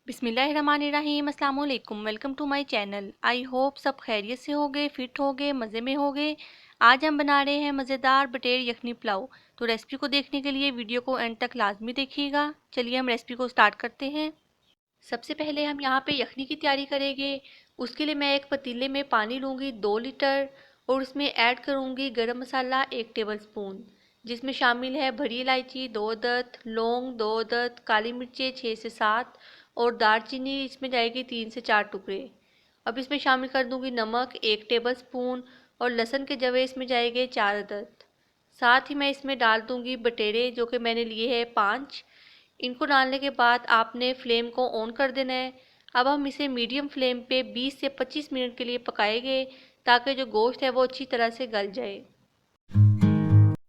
बिस्मिल्लाहिर्रहमानिर्रहीम। अस्सलाम वालेकुम। Welcome to my channel. I hope सब खैरियत से होगे, फिट होगे, मज़े में होगे। आज हम बना रहे हैं मज़ेदार बटेर यखनी पुलाव। तो रेसिपी को देखने के लिए वीडियो को एंड तक लाजमी देखिएगा। चलिए हम रेसिपी को स्टार्ट करते हैं। सबसे पहले हम यहाँ पे यखनी की तैयारी करेंगे। उसके लिए मैं एक पतीले में पानी लूँगी 2 लीटर और उसमें ऐड करूँगी गरम मसाला 1 टेबलस्पून, जिसमें शामिल है बड़ी इलायची 2 अदद, लौंग 2 अदद, काली मिर्चें 6 से 7 और दालचीनी इसमें जाएगी 3 से 4 टुकड़े। अब इसमें शामिल कर दूँगी नमक 1 टेबलस्पून और लहसुन के जवे इसमें जाएंगे 4 अदद। साथ ही मैं इसमें डाल दूँगी बटेरे जो कि मैंने लिए हैं 5। इनको डालने के बाद आपने फ्लेम को ऑन कर देना है। अब हम इसे मीडियम फ्लेम पे 20 से 25 मिनट के लिए पकाएंगे ताकि जो गोश्त है वो अच्छी तरह से गल जाए।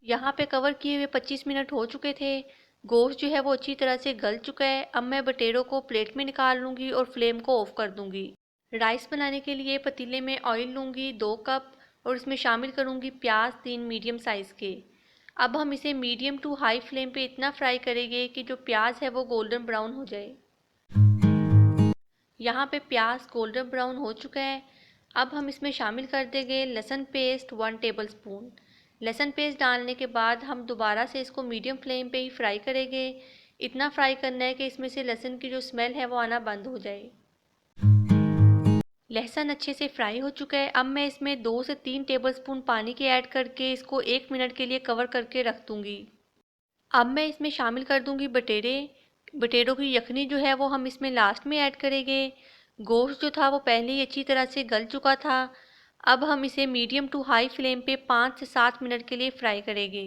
यहाँ पे कवर किए हुए 25 मिनट हो चुके थे। गोश्त जो है वो अच्छी तरह से गल चुका है। अब मैं बटेरों को प्लेट में निकाल लूँगी और फ्लेम को ऑफ कर दूँगी। राइस बनाने के लिए पतीले में ऑयल लूँगी 2 कप और इसमें शामिल करूँगी प्याज 3 मीडियम साइज़ के। अब हम इसे मीडियम टू हाई फ्लेम पे इतना फ्राई करेंगे कि जो प्याज है वो गोल्डन ब्राउन हो जाए। यहाँ पे प्याज गोल्डन ब्राउन हो चुका है। अब हम इसमें शामिल कर देंगे लहसुन पेस्ट 1 टेबलस्पून। लहसुन पेस्ट डालने के बाद हम दोबारा से इसको मीडियम फ्लेम पे ही फ्राई करेंगे। इतना फ्राई करना है कि इसमें से लहसुन की जो स्मेल है वो आना बंद हो जाए। लहसुन अच्छे से फ्राई हो चुका है। अब मैं इसमें 2 से 3 टेबलस्पून पानी के ऐड करके इसको 1 मिनट के लिए कवर करके रख दूँगी। अब मैं इसमें शामिल कर दूँगी बटेरे। बटेरों की यखनी जो है वो हम इसमें लास्ट में ऐड करेंगे। गोश्त जो था वो पहले ही अच्छी तरह से गल चुका था। अब हम इसे मीडियम टू हाई फ्लेम पे 5 से 7 मिनट के लिए फ्राई करेंगे।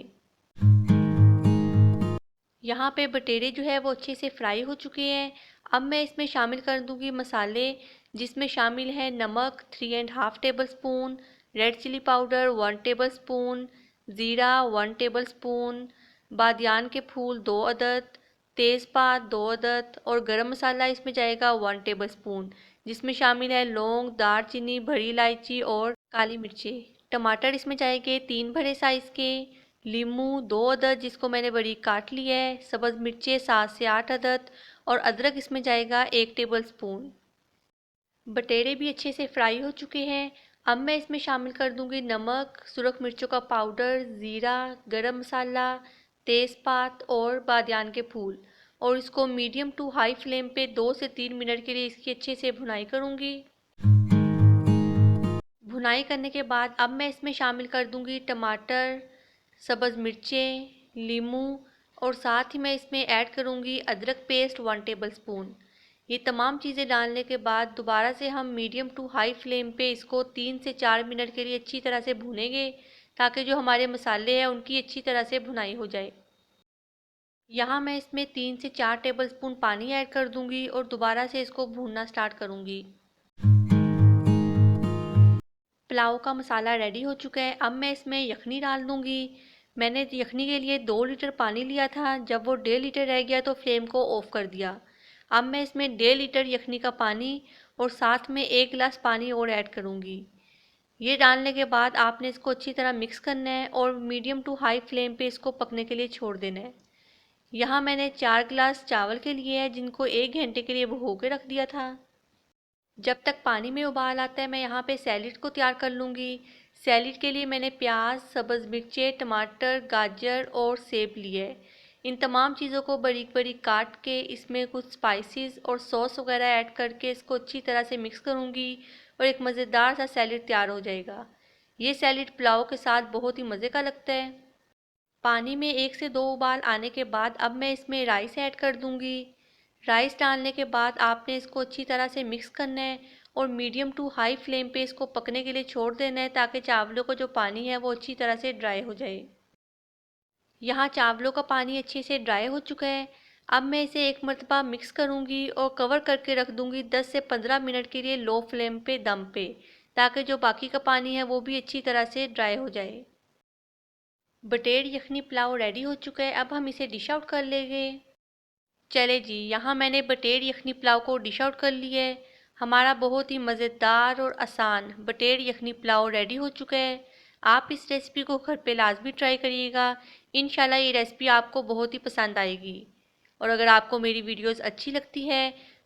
यहाँ पे बटेरे जो है वो अच्छे से फ्राई हो चुके हैं। अब मैं इसमें शामिल कर दूँगी मसाले, जिसमें शामिल है नमक 3.5 tablespoon, red chili powder 1 tablespoon, ज़ीरा 1 टेबलस्पून, बादियान के फूल 2 अदद, तेज़पात 2 अदद और गरम मसाला इसमें जाएगा 1 टेबलस्पून, जिसमें शामिल है लौंग, दालचीनी, बड़ी इलायची और काली मिर्चें। टमाटर इसमें जाएंगे 3 बड़े साइज़ के, लीमू 2 अदद जिसको मैंने बारीक काट लिया है, सब्ज़ मिर्चें 7 से 8 अदद और अदरक इसमें जाएगा 1 टेबलस्पून। बटेरे भी अच्छे से फ्राई हो चुके हैं। अब मैं इसमें शामिल कर दूंगी नमक, सुरख मिर्चों का पाउडर, ज़ीरा, गरम मसाला, तेज़पात और बादियान के फूल और इसको मीडियम टू हाई फ्लेम पे 2 से 3 मिनट के लिए इसकी अच्छे से भुनाई करूंगी। भुनाई करने के बाद अब मैं इसमें शामिल कर दूंगी टमाटर, सब्ज़ मिर्चें, लीमू और साथ ही मैं इसमें ऐड करूंगी अदरक पेस्ट 1 टेबलस्पून। ये तमाम चीज़ें डालने के बाद दोबारा से हम मीडियम टू हाई फ्लेम पे इसको 3 से 4 मिनट के लिए अच्छी तरह से भूनेंगे ताकि जो हमारे मसाले हैं उनकी अच्छी तरह से भुनाई हो जाए। यहाँ मैं इसमें 3 से 4 टेबलस्पून पानी ऐड कर दूंगी और दोबारा से इसको भूनना स्टार्ट करूंगी। पुलाव का मसाला रेडी हो चुका है। अब मैं इसमें यखनी डाल दूंगी। मैंने यखनी के लिए 2 लीटर पानी लिया था। जब वो 1.5 लीटर रह गया तो फ्लेम को ऑफ कर दिया। अब मैं इसमें 1.5 लीटर यखनी का पानी और साथ में 1 गिलास पानी और ऐड करूंगी। ये डालने के बाद आपने इसको अच्छी तरह मिक्स करना है और मीडियम टू हाई फ्लेम पे इसको पकने के लिए छोड़ देना है। यहाँ मैंने 4 गिलास चावल के लिए है जिनको 1 घंटे के लिए भिगो के रख दिया था। जब तक पानी में उबाल आता है मैं यहाँ पे सैलेड को तैयार कर लूँगी। सैलेड के लिए मैंने प्याज, सब्ज़ मिर्चें, टमाटर, गाजर और सेब लिए है। इन तमाम चीज़ों को बारीक बारीक काट के इसमें कुछ स्पाइसेस और सॉस वगैरह ऐड करके इसको अच्छी तरह से मिक्स करूँगी और एक मज़ेदार सा सैलेड तैयार हो जाएगा। ये सैलेड पुलाव के साथ बहुत ही मज़े का लगता है। पानी में 1 से 2 उबाल आने के बाद अब मैं इसमें राइस ऐड कर दूँगी। राइस डालने के बाद आपने इसको अच्छी तरह से मिक्स करना है और मीडियम टू हाई फ्लेम पे इसको पकने के लिए छोड़ देना है ताकि चावलों का जो पानी है वो अच्छी तरह से ड्राई हो जाए। यहाँ चावलों का पानी अच्छे से ड्राई हो चुका है। अब मैं इसे एक मरतबा मिक्स करूँगी और कवर करके रख दूँगी 10 से 15 मिनट के लिए लो फ्लेम पे दम पे, ताकि जो बाकी का पानी है वो भी अच्छी तरह से ड्राई हो जाए। बटेर यखनी पुलाव रेडी हो चुका है। अब हम इसे डिश आउट कर लेंगे। चले जी, यहाँ मैंने बटेर यखनी पुलाव को डिश आउट कर लिया है। हमारा बहुत ही मज़ेदार और आसान बटेर यखनी पुलाव रेडी हो चुका है। आप इस रेसिपी को घर पे लाजमी ट्राई करिएगा। इंशाल्लाह ये रेसिपी आपको बहुत ही पसंद आएगी। और अगर आपको मेरी वीडियोस अच्छी लगती है